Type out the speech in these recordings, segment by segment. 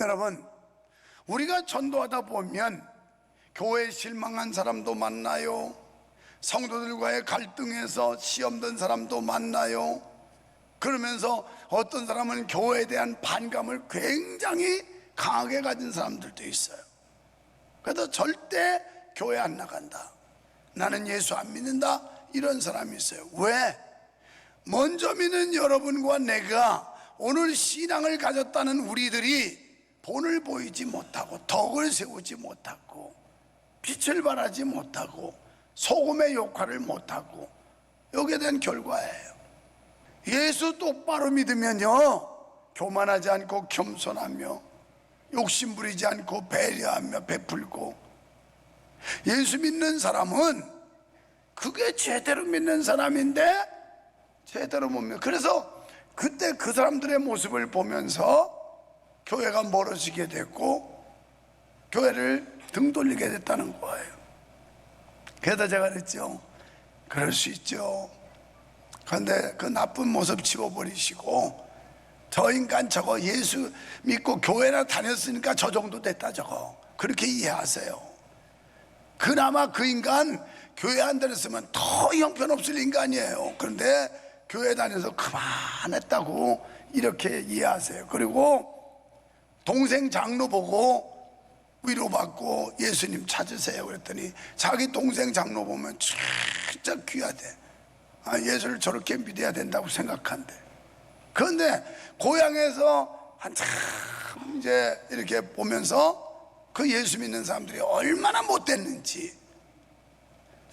여러분, 우리가 전도하다 보면 교회에 실망한 사람도 만나요. 성도들과의 갈등에서 시험 든 사람도 만나요. 그러면서 어떤 사람은 교회에 대한 반감을 굉장히 강하게 가진 사람들도 있어요. 그래서 절대 교회 안 나간다, 나는 예수 안 믿는다, 이런 사람이 있어요. 왜? 먼저 믿는 여러분과 내가 오늘 신앙을 가졌다는 우리들이 본을 보이지 못하고 덕을 세우지 못하고 빛을 발하지 못하고 소금의 역할을 못하고, 여기에 대한 결과예요. 예수 똑바로 믿으면요, 교만하지 않고 겸손하며 욕심 부리지 않고 배려하며 베풀고, 예수 믿는 사람은 그게 제대로 믿는 사람인데 제대로 못 믿어. 그래서 그때 그 사람들의 모습을 보면서 교회가 멀어지게 됐고 교회를 등 돌리게 됐다는 거예요. 그래서 제가 그랬죠, 그럴 수 있죠. 그런데 그 나쁜 모습 지워버리시고, 저 인간 저거 예수 믿고 교회나 다녔으니까 저 정도 됐다, 저거 그렇게 이해하세요. 그나마 그 인간 교회 안 다녔으면 더 형편없을 인간이에요. 그런데 교회 다녀서 그만했다고 이렇게 이해하세요. 그리고 동생 장로 보고 위로받고 예수님 찾으세요 그랬더니 자기 동생 장로 보면 진짜 귀하대, 예수를 저렇게 믿어야 된다고 생각한대. 그런데 고향에서 한참 이제 이렇게 보면서 그 예수 믿는 사람들이 얼마나 못됐는지,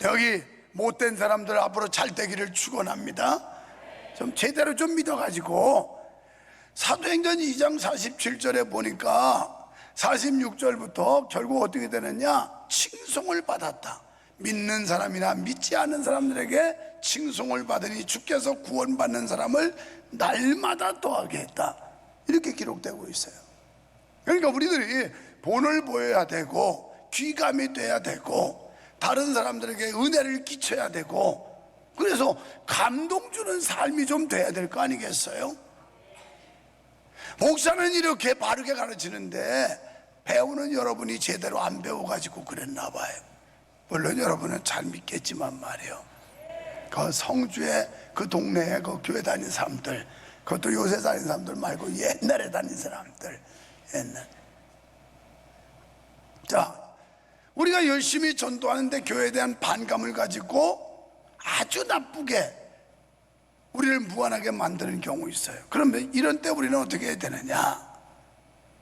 여기 못된 사람들 앞으로 잘 되기를 축원합니다. 좀 제대로 좀 믿어가지고, 사도행전 2장 47절에 보니까 46절부터 결국 어떻게 되느냐, 칭송을 받았다. 믿는 사람이나 믿지 않는 사람들에게 칭송을 받으니 주께서 구원받는 사람을 날마다 더하게 했다, 이렇게 기록되고 있어요. 그러니까 우리들이 본을 보여야 되고 귀감이 돼야 되고 다른 사람들에게 은혜를 끼쳐야 되고, 그래서 감동 주는 삶이 좀 돼야 될 거 아니겠어요? 목사는 이렇게 바르게 가르치는데 배우는 여러분이 제대로 안 배워가지고 그랬나 봐요. 물론 여러분은 잘 믿겠지만 말이에요, 그 성주에 그 동네에 그 교회 다니는 사람들, 그것도 요새 다니는 사람들 말고 옛날에 다니는 사람들, 옛날. 자, 우리가 열심히 전도하는데 교회에 대한 반감을 가지고 아주 나쁘게 우리를 무한하게 만드는 경우 있어요. 그러면 이런 때 우리는 어떻게 해야 되느냐?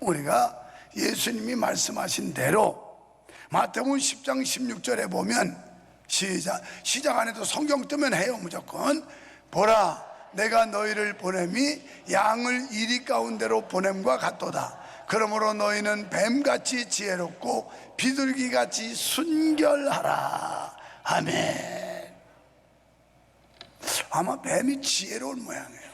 우리가 예수님이 말씀하신 대로 마태복음 10장 16절에 보면, 시작 안 해도 성경 뜨면 해요, 무조건. 보라, 내가 너희를 보냄이 양을 이리 가운데로 보냄과 같도다. 그러므로 너희는 뱀같이 지혜롭고 비둘기같이 순결하라. 아멘. 아마 뱀이 지혜로운 모양이에요.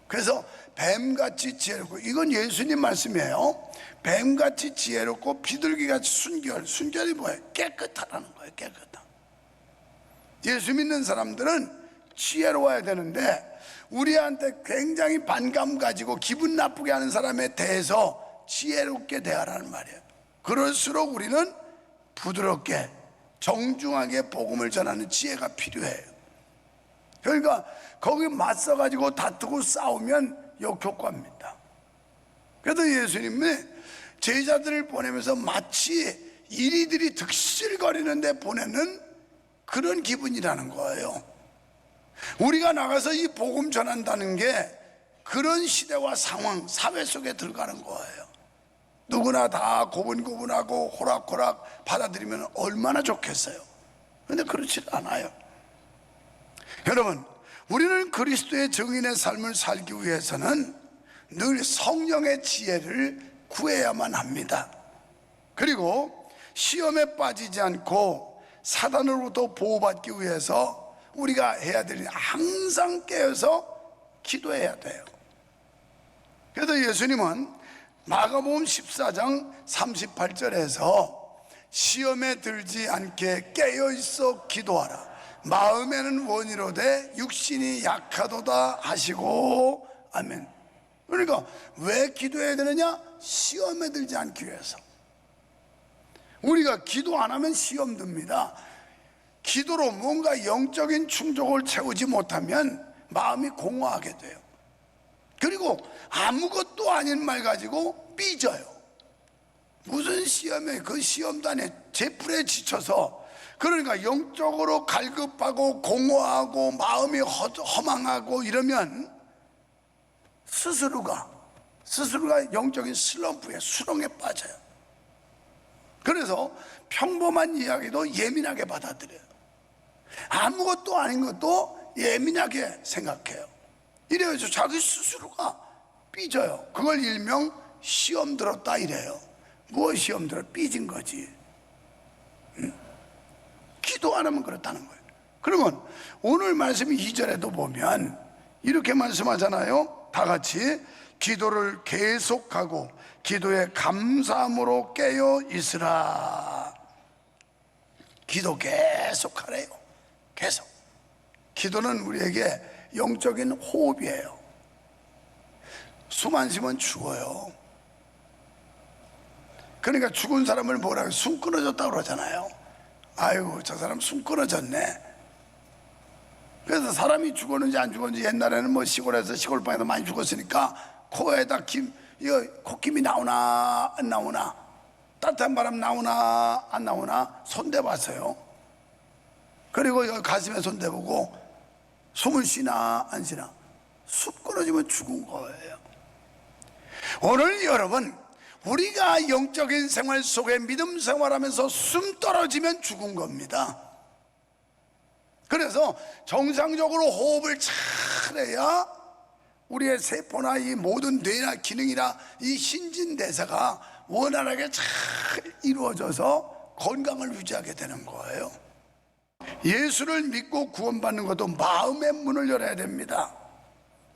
그래서 뱀같이 지혜롭고, 이건 예수님 말씀이에요. 뱀같이 지혜롭고 비둘기같이 순결. 순결이 뭐예요? 깨끗하다는 거예요. 깨끗함. 예수 믿는 사람들은 지혜로워야 되는데 우리한테 굉장히 반감 가지고 기분 나쁘게 하는 사람에 대해서 지혜롭게 대하라는 말이에요. 그럴수록 우리는 부드럽게 정중하게 복음을 전하는 지혜가 필요해요. 그러니까 거기 맞서 가지고 다투고 싸우면 역효과입니다. 그래서 예수님이 제자들을 보내면서 마치 이리들이 득실거리는데 보내는 그런 기분이라는 거예요. 우리가 나가서 이 복음 전한다는 게 그런 시대와 상황, 사회 속에 들어가는 거예요. 누구나 다 고분고분하고 호락호락 받아들이면 얼마나 좋겠어요. 그런데 그렇지 않아요. 여러분, 우리는 그리스도의 증인의 삶을 살기 위해서는 늘 성령의 지혜를 구해야만 합니다. 그리고 시험에 빠지지 않고 사단으로부터 보호받기 위해서 우리가 해야 될 일은 항상 깨어서 기도해야 돼요. 그래서 예수님은 마가복음 14장 38절에서 시험에 들지 않게 깨어있어 기도하라. 마음에는 원이로되 육신이 약하도다 하시고, 아멘. 그러니까 왜 기도해야 되느냐? 시험에 들지 않기 위해서. 우리가 기도 안 하면 시험 듭니다. 기도로 뭔가 영적인 충족을 채우지 못하면 마음이 공허하게 돼요. 그리고 아무것도 아닌 말 가지고 삐져요. 무슨 시험에, 그 시험단에 제풀에 지쳐서, 그러니까 영적으로 갈급하고 공허하고 마음이 허망하고 이러면 스스로가 영적인 슬럼프에, 수렁에 빠져요. 그래서 평범한 이야기도 예민하게 받아들여요. 아무것도 아닌 것도 예민하게 생각해요. 이래서 자기 스스로가 삐져요. 그걸 일명 시험 들었다 이래요. 무엇 시험 들어? 삐진 거지. 기도 안 하면 그렇다는 거예요. 그러면 오늘 말씀 2절에도 보면 이렇게 말씀하잖아요. 다 같이 기도를 계속하고 기도에 감사함으로 깨어 있으라. 기도 계속하래요. 계속. 기도는 우리에게 영적인 호흡이에요. 숨 안 쉬면 죽어요. 그러니까 죽은 사람을 뭐라고, 숨 끊어졌다고 그러잖아요. 아이고 저 사람 숨 끊어졌네. 그래서 사람이 죽었는지 안 죽었는지, 옛날에는 뭐 시골에서 시골방에서 많이 죽었으니까 코에다 이거 콧김이 나오나 안 나오나, 따뜻한 바람 나오나 안 나오나 손대봤어요. 그리고 여기 가슴에 손대보고 숨을 쉬나 안 쉬나, 숨 끊어지면 죽은 거예요. 오늘 여러분, 우리가 영적인 생활 속에 믿음 생활하면서 숨 떨어지면 죽은 겁니다. 그래서 정상적으로 호흡을 잘해야 우리의 세포나 이 모든 뇌나 기능이나 이 신진대사가 원활하게 잘 이루어져서 건강을 유지하게 되는 거예요. 예수를 믿고 구원받는 것도 마음의 문을 열어야 됩니다.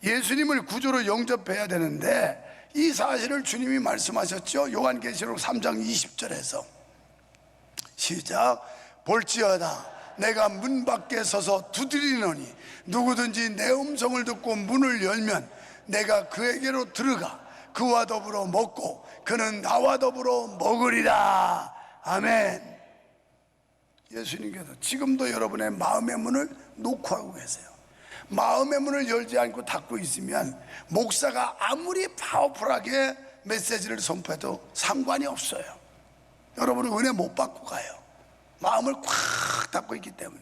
예수님을 구주로 영접해야 되는데 이 사실을 주님이 말씀하셨죠. 요한계시록 3장 20절에서 시작. 볼지어다 내가 문 밖에 서서 두드리노니 누구든지 내 음성을 듣고 문을 열면 내가 그에게로 들어가 그와 더불어 먹고 그는 나와 더불어 먹으리라. 아멘. 예수님께서 지금도 여러분의 마음의 문을 놓고 하고 계세요. 마음의 문을 열지 않고 닫고 있으면 목사가 아무리 파워풀하게 메시지를 선포해도 상관이 없어요. 여러분은 은혜 못 받고 가요. 마음을 꽉 닫고 있기 때문에.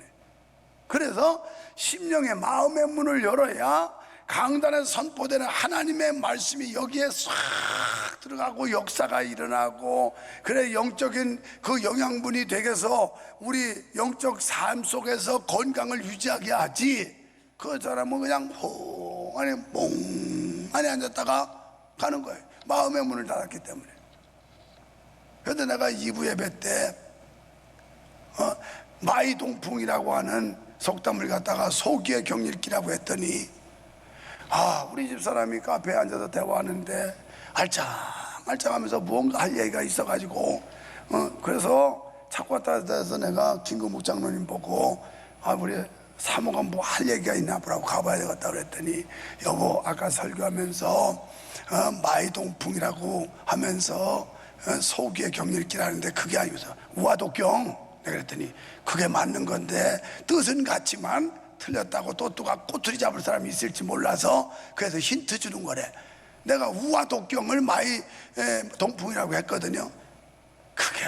그래서 심령의 마음의 문을 열어야 강단에 선포되는 하나님의 말씀이 여기에 싹 들어가고 역사가 일어나고, 그래 영적인 그 영양분이 되게서 우리 영적 삶 속에서 건강을 유지하게 하지. 그 사람은 그냥 멍하니 멍하니 앉았다가 가는 거예요. 마음의 문을 닫았기 때문에. 그런데 내가 2부 예배 때 마이동풍이라고 하는 속담을 갖다가 소기의 경읽기라고 했더니, 우리 집사람이 카페에 앉아서 대화하는데 알짱알짱하면서 무언가 할 얘기가 있어가지고 그래서 자꾸 왔다 갔다 해서 내가 김구 목장로님 보고 우리 사모가 뭐 할 얘기가 있나 보라고 가봐야 되겠다 그랬더니, 여보 아까 설교하면서 마이동풍이라고 하면서 소기의 경읽기라는데 그게 아니면서 우화독경, 내가 그랬더니 그게 맞는 건데 뜻은 같지만 틀렸다고 또 누가 꼬투리 잡을 사람이 있을지 몰라서 그래서 힌트 주는 거래. 내가 우화독경을 마이동풍이라고 했거든요. 그게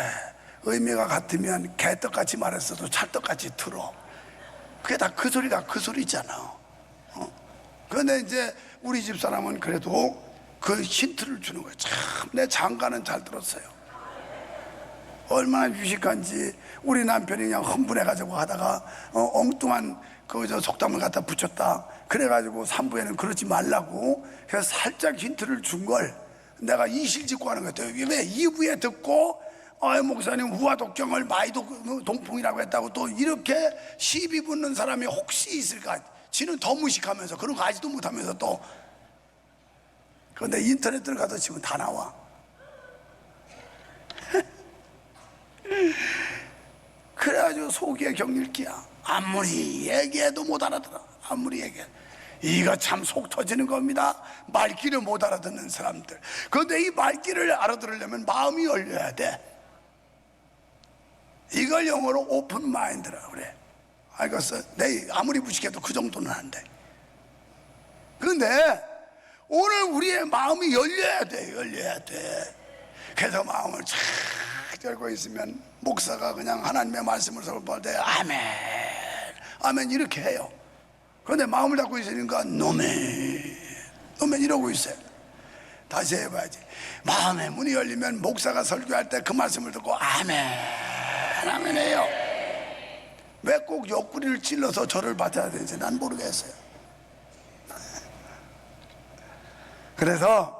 의미가 같으면 개떡같이 말했어도 찰떡같이 들어. 그게 다 그 소리가 그 소리잖아. 그런데 이제 우리 집사람은 그래도 그 힌트를 주는 거예요. 참 내 장가는 잘 들었어요. 얼마나 유식한지. 우리 남편이 그냥 흥분해가지고 하다가 엉뚱한 그 속담을 갖다 붙였다. 그래가지고 3부에는 그러지 말라고 그래서 살짝 힌트를 준 걸 내가 이실직고 하는 것 같아요. 왜 2부에 듣고 목사님 우화독경을 마이동풍이라고 했다고 또 이렇게 시비 붙는 사람이 혹시 있을까? 지는 더 무식하면서 그런 거 아지도 못하면서 또. 그런데 인터넷 들어가서 치면 다 나와. 그래가지고 소기의 경읽기야. 아무리 얘기해도 못 알아들어. 아무리 얘기해. 이가 참 속 터지는 겁니다. 말귀를 못 알아듣는 사람들. 그런데 이 말귀를 알아들으려면 마음이 열려야 돼. 이걸 영어로 오픈 마인드라고 그래. 알겠어? 내 아무리 무식해도 그 정도는 안 돼. 그런데 오늘 우리의 마음이 열려야 돼. 열려야 돼. 그래서 마음을 쫙 열고 있으면 목사가 그냥 하나님의 말씀을 설교할 때 아멘 아멘 이렇게 해요. 그런데 마음을 닫고 있으니까 노멘 노멘 이러고 있어요. 다시 해봐야지. 마음의 문이 열리면 목사가 설교할 때 그 말씀을 듣고 아멘 아멘 해요. 왜 꼭 옆구리를 찔러서 저를 받아야 되는지 난 모르겠어요. 그래서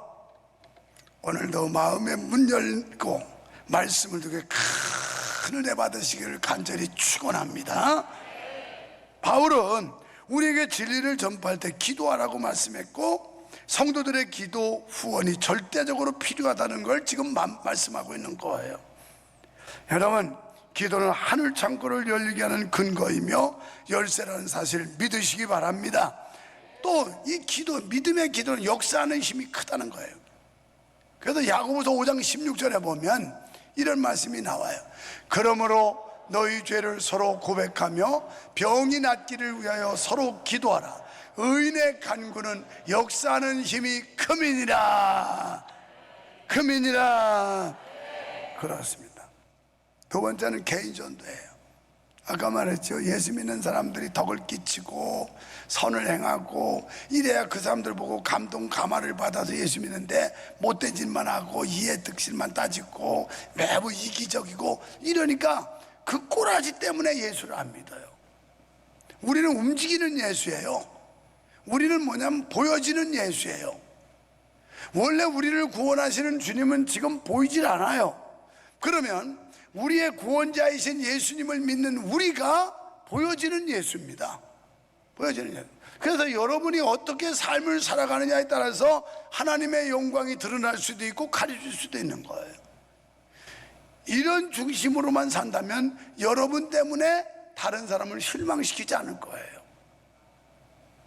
오늘도 마음의 문 열고 말씀을 듣게 큰 은혜 받으시기를 간절히 축원합니다. 바울은 우리에게 진리를 전파할 때 기도하라고 말씀했고 성도들의 기도 후원이 절대적으로 필요하다는 걸 지금 말씀하고 있는 거예요. 여러분, 기도는 하늘 창고를 열리게 하는 근거이며 열쇠라는 사실 믿으시기 바랍니다. 또 이 기도, 믿음의 기도는 역사하는 힘이 크다는 거예요. 그래서 야고보서 5장 16절에 보면 이런 말씀이 나와요. 그러므로 너희 죄를 서로 고백하며 병이 낫기를 위하여 서로 기도하라. 의인의 간구는 역사하는 힘이 크민이라. 크민이라. 그렇습니다. 두 번째는 개인 전도예요. 아까 말했죠. 예수 믿는 사람들이 덕을 끼치고 선을 행하고 이래야 그 사람들 보고 감동 감화를 받아서 예수 믿는데 못된 짓만 하고 이해 득실만 따지고 매우 이기적이고 이러니까 그 꼬라지 때문에 예수를 안 믿어요. 우리는 움직이는 예수예요. 우리는 뭐냐면 보여지는 예수예요. 원래 우리를 구원하시는 주님은 지금 보이질 않아요. 그러면 우리의 구원자이신 예수님을 믿는 우리가 보여지는 예수입니다. 보여지는 예수. 그래서 여러분이 어떻게 삶을 살아가느냐에 따라서 하나님의 영광이 드러날 수도 있고 가려질 수도 있는 거예요. 이런 중심으로만 산다면 여러분 때문에 다른 사람을 실망시키지 않을 거예요.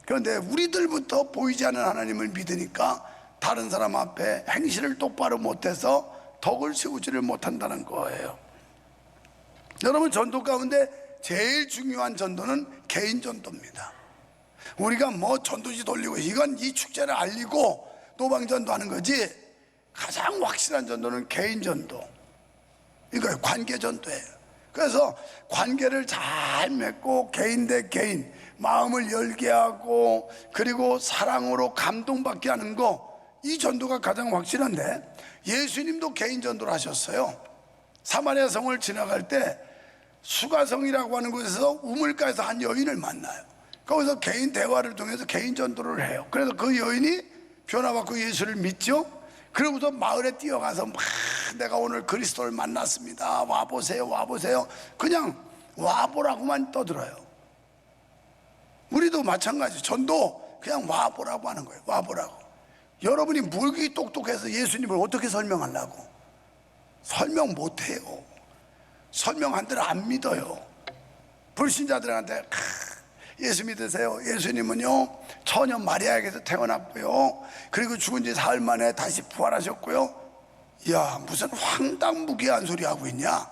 그런데 우리들부터 보이지 않는 하나님을 믿으니까 다른 사람 앞에 행실을 똑바로 못해서 덕을 세우지를 못한다는 거예요. 여러분, 전도 가운데 제일 중요한 전도는 개인 전도입니다. 우리가 뭐 전도지 돌리고 이건 이 축제를 알리고 노방전도 하는 거지, 가장 확실한 전도는 개인 전도, 이거예요. 관계 전도예요. 그래서 관계를 잘 맺고 개인 대 개인 마음을 열게 하고 그리고 사랑으로 감동받게 하는 거, 이 전도가 가장 확실한데 예수님도 개인 전도를 하셨어요. 사마리아 성을 지나갈 때 수가성이라고 하는 곳에서 우물가에서 한 여인을 만나요. 거기서 개인 대화를 통해서 개인 전도를 해요. 그래서 그 여인이 변화받고 예수를 믿죠. 그러고서 마을에 뛰어가서 막 내가 오늘 그리스도를 만났습니다. 와보세요, 와보세요. 그냥 와보라고만 떠들어요. 우리도 마찬가지. 전도 그냥 와보라고 하는 거예요. 와보라고. 여러분이 물기 똑똑해서 예수님을 어떻게 설명하려고? 설명 못해요. 설명한 대로 안 믿어요. 불신자들한테 예수 믿으세요. 예수님은요 처녀 마리아에게서 태어났고요, 그리고 죽은 지 사흘 만에 다시 부활하셨고요. 야, 무슨 황당무계한 소리 하고 있냐?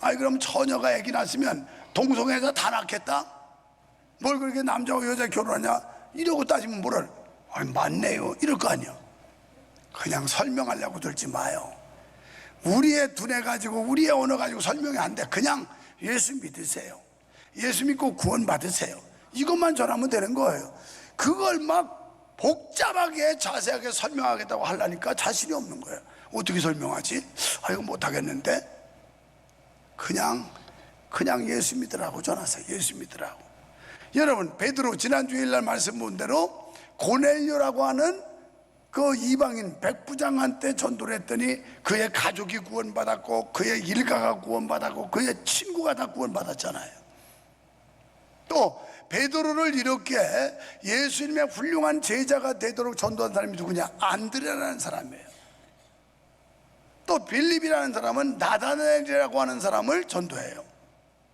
아니, 그럼 처녀가 애기 낳았으면 동성애자 다 낳겠다? 뭘 그렇게 남자와 여자 결혼하냐? 이러고 따지면 뭐를, 아니 맞네요 이럴 거 아니야. 그냥 설명하려고 들지 마요. 우리의 두뇌 가지고 우리의 언어 가지고 설명이 안 돼. 그냥 예수 믿으세요. 예수 믿고 구원 받으세요. 이것만 전하면 되는 거예요. 그걸 막 복잡하게 자세하게 설명하겠다고 하려니까 자신이 없는 거예요. 어떻게 설명하지? 아, 이거 못하겠는데. 그냥 예수 믿으라고 전하세요. 예수 믿으라고. 여러분, 베드로 지난 주일날 말씀 본 대로 고넬료라고 하는 그 이방인 백부장한테 전도를 했더니 그의 가족이 구원받았고 그의 일가가 구원받았고 그의 친구가 다 구원받았잖아요. 또 베드로를 이렇게 예수님의 훌륭한 제자가 되도록 전도한 사람이 누구냐? 안드레라는 사람이에요. 또 빌립이라는 사람은 나다나엘이라고 하는 사람을 전도해요.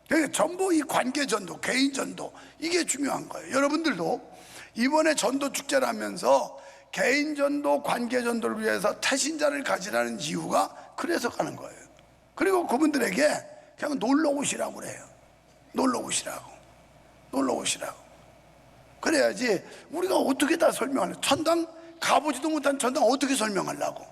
그러니까 전부 이 관계 전도, 개인 전도, 이게 중요한 거예요. 여러분들도 이번에 전도 축제를 하면서 개인 전도, 관계 전도를 위해서 태신자를 가지라는 이유가 그래서 가는 거예요. 그리고 그분들에게 그냥 놀러 오시라고 그래요. 놀러 오시라고. 놀러 오시라고. 그래야지 우리가 어떻게 다 설명하냐. 천당 가보지도 못한 천당 어떻게 설명하려고.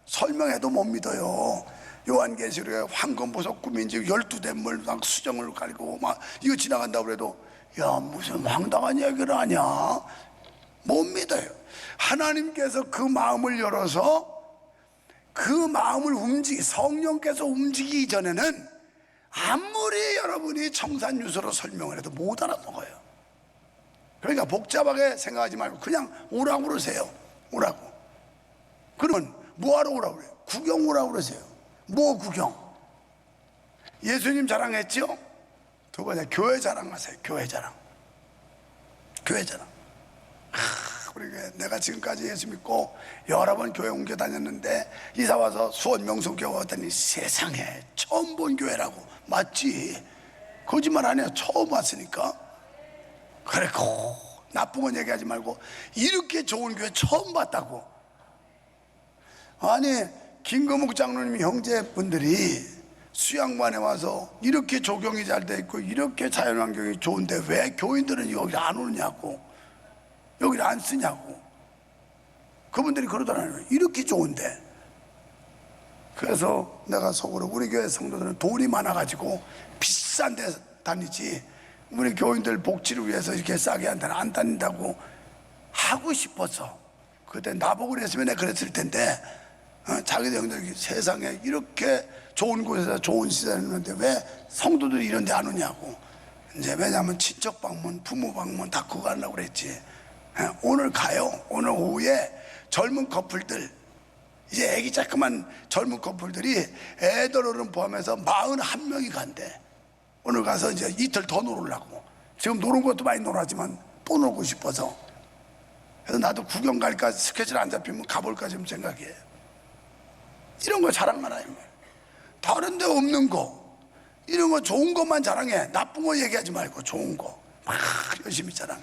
설명해도 못 믿어요. 요한계시록에 황금보석 꾸민지 12대물 막 수정을 가리고 막 이거 지나간다고 그래도 야 무슨 황당한 얘기를 하냐. 못 믿어요. 하나님께서 그 마음을 열어서 그 마음을 성령께서 움직이기 전에는 아무리 여러분이 청산유서로 설명을 해도 못 알아먹어요. 그러니까 복잡하게 생각하지 말고 그냥 오라고 그러세요. 오라고. 그러면 뭐하러 오라고 그래요? 구경 오라고 그러세요. 뭐 구경? 예수님 자랑했죠? 두 번째 교회 자랑하세요. 교회 자랑. 교회 자랑. 우리 내가 지금까지 예수 믿고 여러 번 교회 옮겨 다녔는데 이사 와서 수원 명성교회 왔더니 세상에 처음 본 교회라고. 맞지? 거짓말 아니야. 처음 왔으니까. 그래, 나쁜 건 얘기하지 말고 이렇게 좋은 교회 처음 봤다고. 아니 김금욱 장로님 형제분들이 수양반에 와서 이렇게 조경이 잘 돼 있고 이렇게 자연환경이 좋은데 왜 교인들은 여기 안 오느냐고, 여기를 안 쓰냐고. 그분들이 그러더라고요. 이렇게 좋은데. 그래서 내가 속으로 우리 교회 성도들은 돈이 많아가지고 비싼 데 다니지 우리 교인들 복지를 위해서 이렇게 싸게 한 데는 안 다닌다고 하고 싶어서. 그때 나보고 그랬으면 내가 그랬을 텐데 자기들 형들이 세상에 이렇게 좋은 곳에서 좋은 시설을 했는데 왜 성도들이 이런 데 안 오냐고. 이제 왜냐하면 친척 방문, 부모 방문 다 그거 하려고 그랬지. 오늘 가요. 오늘 오후에 젊은 커플들, 이제 애기 자꾸만 젊은 커플들이 애들 어른 포함해서 41명이 간대. 오늘 가서 이제 이틀 더 놀으려고. 지금 노는 것도 많이 놀았지만 또 놀고 싶어서. 그래서 나도 구경 갈까, 스케줄 안 잡히면 가볼까 좀 생각해. 이런 거 자랑만 하는 거야. 다른 데 없는 거, 이런 거 좋은 것만 자랑해. 나쁜 거 얘기하지 말고 좋은 거 막 열심히 자랑해.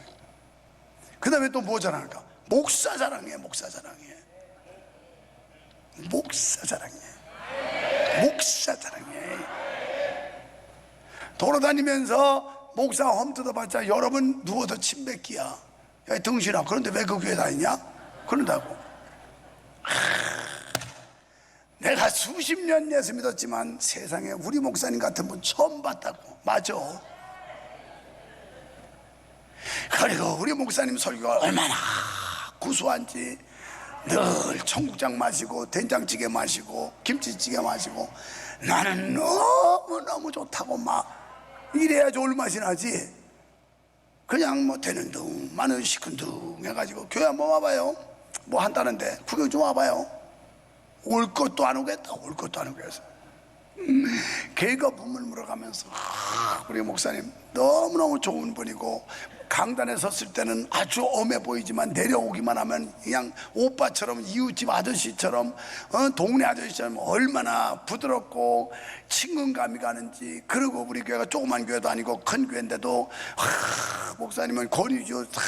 그 다음에 또 뭐 자랑할까? 목사 자랑해. 목사 자랑해. 목사 자랑해. 목사 자랑해. 돌아다니면서 목사 험 뜯어봤자 여러 번 누워서 침 뱉기야. 야 등신아, 그런데 왜 그 교회 다니냐? 그런다고. 내가 수십 년 예수 믿었지만 세상에 우리 목사님 같은 분 처음 봤다고. 맞아. 그리고 우리 목사님 설교가 얼마나 구수한지. 늘 청국장 마시고 된장찌개 마시고 김치찌개 마시고 나는 너무너무 좋다고 막 이래야 좋을 맛이 나지. 그냥 뭐 되는 둥 마는 시큰둥 해가지고 교회 한번 와봐요. 뭐 한다는데 구경 좀 와봐요. 올 것도 안 오겠다. 올 것도 안 오겠어. 개가 분물 물어가면서 우리 목사님 너무너무 좋은 분이고 강단에 섰을 때는 아주 엄해 보이지만 내려오기만 하면 그냥 오빠처럼 이웃집 아저씨처럼 동네 아저씨처럼 얼마나 부드럽고 친근감이 가는지. 그리고 우리 교회가 조그만 교회도 아니고 큰 교회인데도 목사님은 권위주 다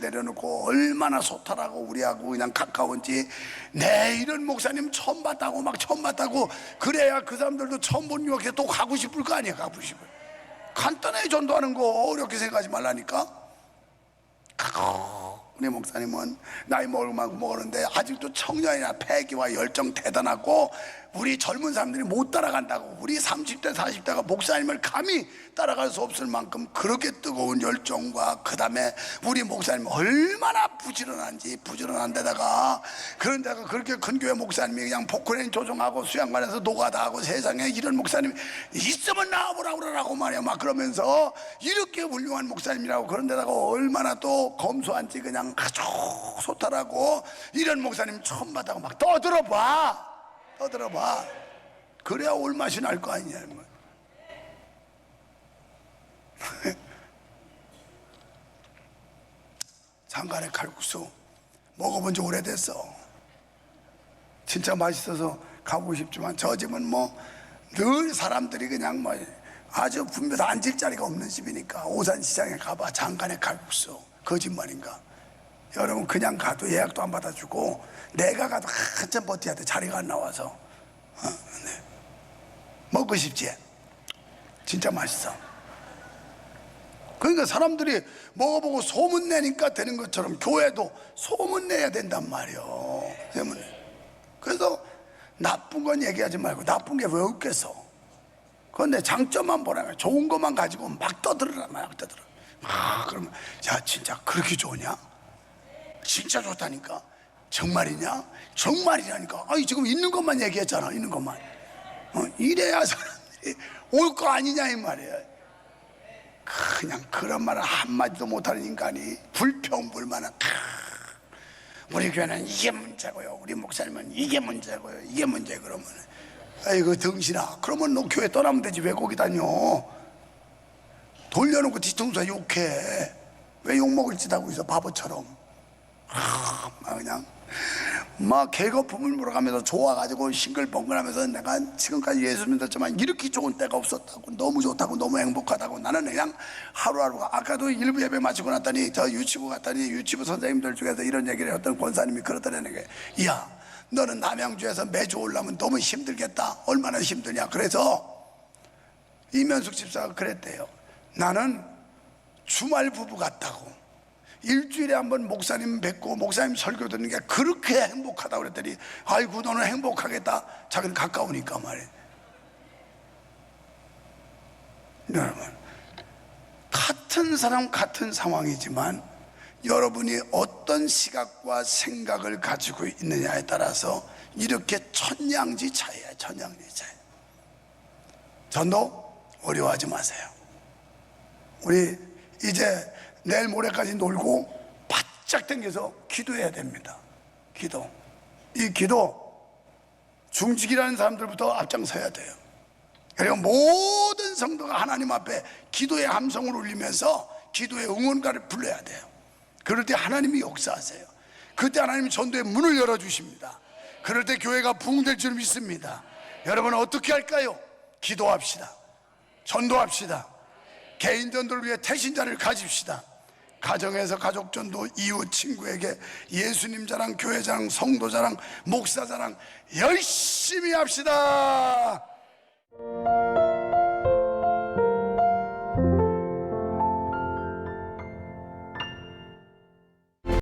내려놓고 얼마나 소탈하고 우리하고 그냥 가까운지. 네, 이런 목사님 처음 봤다고 막 처음 봤다고. 그래야 그 사람들도 처음 본 교회 또 가고 싶을 거 아니야. 가고 싶어. 간단하게 전도하는 거 어렵게 생각하지 말라니까. 우리 목사님은 나이 먹을 만큼 먹었는데 아직도 청년이나 패기와 열정 대단하고 우리 젊은 사람들이 못 따라간다고. 우리 30대 40대가 목사님을 감히 따라갈 수 없을 만큼 그렇게 뜨거운 열정과, 그 다음에 우리 목사님 얼마나 부지런한지. 부지런한 데다가 그런 데가 그렇게 큰 교회 목사님이 그냥 포크레인 조종하고 수양관에서 노가다 하고 세상에 이런 목사님 있으면 나와보라고 그러라고 말이야. 막 그러면서 이렇게 훌륭한 목사님이라고. 그런 데다가 얼마나 또 검소한지. 그냥 아주 소탈하고 이런 목사님 처음 봤다고 막 떠들어봐. 떠들어봐. 그래야 올 맛이 날 거 아니냐. 장간의 칼국수 먹어본 지 오래됐어. 진짜 맛있어서 가보고 싶지만 저 집은 뭐 늘 사람들이 그냥 뭐 아주 분명 앉을 자리가 없는 집이니까. 오산시장에 가봐. 장간의 칼국수. 거짓말인가. 여러분 그냥 가도 예약도 안 받아주고 내가 가도 한참 버텨야 돼. 자리가 안 나와서. 네. 먹고 싶지? 진짜 맛있어. 그러니까 사람들이 먹어보고 소문내니까 되는 것처럼 교회도 소문내야 된단 말이에요. 그래서 나쁜 건 얘기하지 말고, 나쁜 게 왜 없겠어. 그건 내 장점만 보라면, 좋은 것만 가지고 막 떠들으란 말이야. 떠들어. 그러면 야 진짜 그렇게 좋으냐? 진짜 좋다니까. 정말이냐? 정말이라니까. 아니 지금 있는 것만 얘기했잖아. 있는 것만. 이래야 사람들이 올 거 아니냐 이 말이야. 그냥 그런 말을 한마디도 못하는 인간이 불평불만은 우리 교회는 이게 문제고요, 우리 목사님은 이게 문제고요, 이게 문제. 그러면 아이고 등신아, 그러면 너 교회 떠나면 되지. 왜 거기 다녀? 돌려놓고 뒤통수 욕해. 왜 욕먹을 짓 하고 있어 바보처럼. 그냥 막 개거품을 물어가면서 좋아가지고 싱글벙글하면서 내가 지금까지 예수 믿었지만 이렇게 좋은 때가 없었다고, 너무 좋다고, 너무 행복하다고. 나는 그냥 하루하루가. 아까도 일부 예배 마치고 났더니 저 유치부 갔더니 유치부 선생님들 중에서 이런 얘기를 어떤 권사님이 그러더라는 게, 야 너는 남양주에서 매주 오려면 너무 힘들겠다. 얼마나 힘드냐. 그래서 이면숙 집사가 그랬대요. 나는 주말 부부 같다고. 일주일에 한번 목사님 뵙고 목사님 설교 듣는 게 그렇게 행복하다고 그랬더니, 아이고 너는 행복하겠다. 자기는 가까우니까 말이에요. 여러분, 같은 사람 같은 상황이지만 여러분이 어떤 시각과 생각을 가지고 있느냐에 따라서 이렇게 천냥지 차이야. 천냥지 차이. 전도 어려워하지 마세요. 우리 이제 내일 모레까지 놀고 바짝 당겨서 기도해야 됩니다. 기도. 이 기도 중직이라는 사람들부터 앞장서야 돼요. 그리고 모든 성도가 하나님 앞에 기도의 함성을 울리면서 기도의 응원가를 불러야 돼요. 그럴 때 하나님이 역사하세요. 그때 하나님이 전도의 문을 열어주십니다. 그럴 때 교회가 부흥될 줄 믿습니다. 여러분 어떻게 할까요? 기도합시다. 전도합시다. 개인 전도를 위해 태신자를 가집시다. 가정에서 가족 전도, 이웃 친구에게 예수님 자랑, 교회 자랑, 성도 자랑, 목사 자랑 열심히 합시다.